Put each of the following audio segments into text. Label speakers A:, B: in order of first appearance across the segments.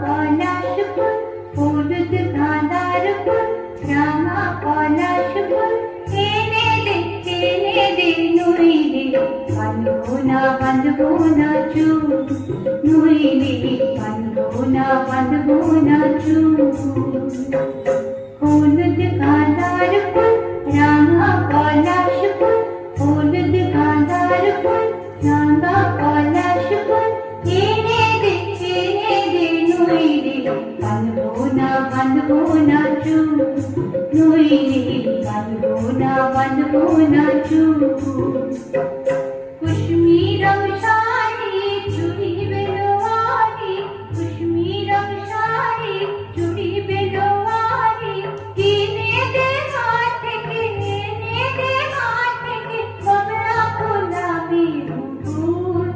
A: পলাশ ফুল হলুদ গাঁদার ফুল রাঙা পলাশ ফুল এনে দে নইলে বাঁধবো না চুল নইলে বাঁধবো না চুল হলুদ গাঁদার ফুল রাঙা পলাশ ফুল হলুদ গাঁদার ফুল রাঙা পলাশ ফুল এনে দে নইলে বাঁধবো না চুল নইলে বাঁধবো না চুল कुश्मी रंगशाली चूड़ी बेलोवारी कुश्मी रंगशाली चूड़ी बेलोवारी किने दे हाथ के बबड़ा गुलाबी फूल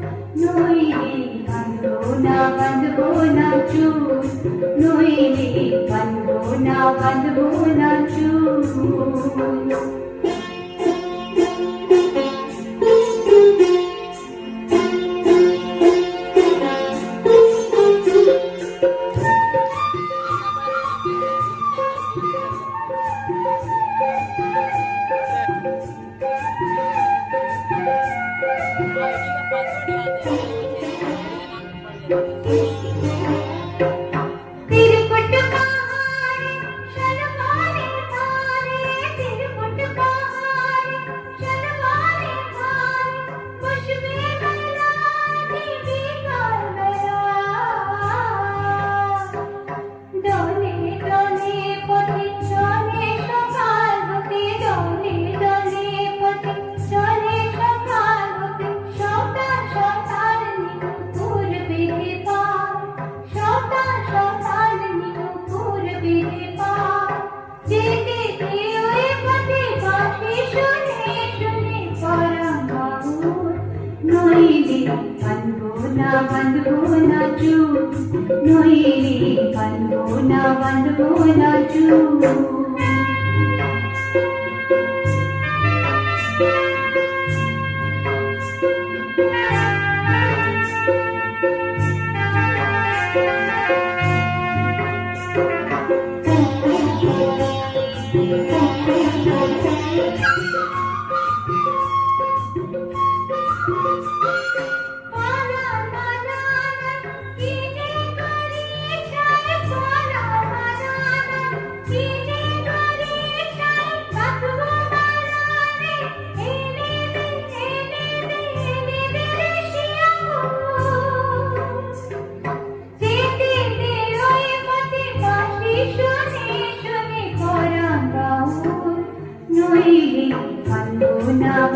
A: नोइले बांधबो ना चूल नोइले बांधबो ना चूल बांधबो ना चूल नोइले बांधबो ना चूल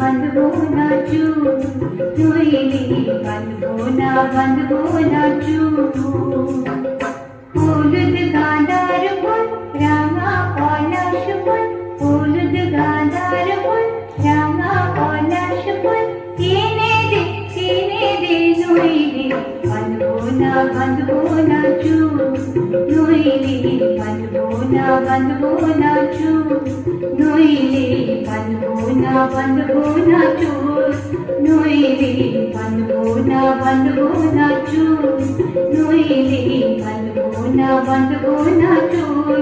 A: बांधबो ना चूल नोइले बांधबो ना चूल हलुद गाँदार फुल राঙা পলাশ ফুল হলুদ গাঁদার ফুল রাঙা পলাশ ফুল এনে দে নইলে বাঁধবো না চুল নইলে বাঁধবো না চুল নইলে বাঁধবো না চুল নইলে বাঁধবো না চুল নইলে বাঁধবো না চুল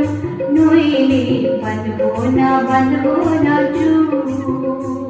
A: নইলে বাঁধবো না চুল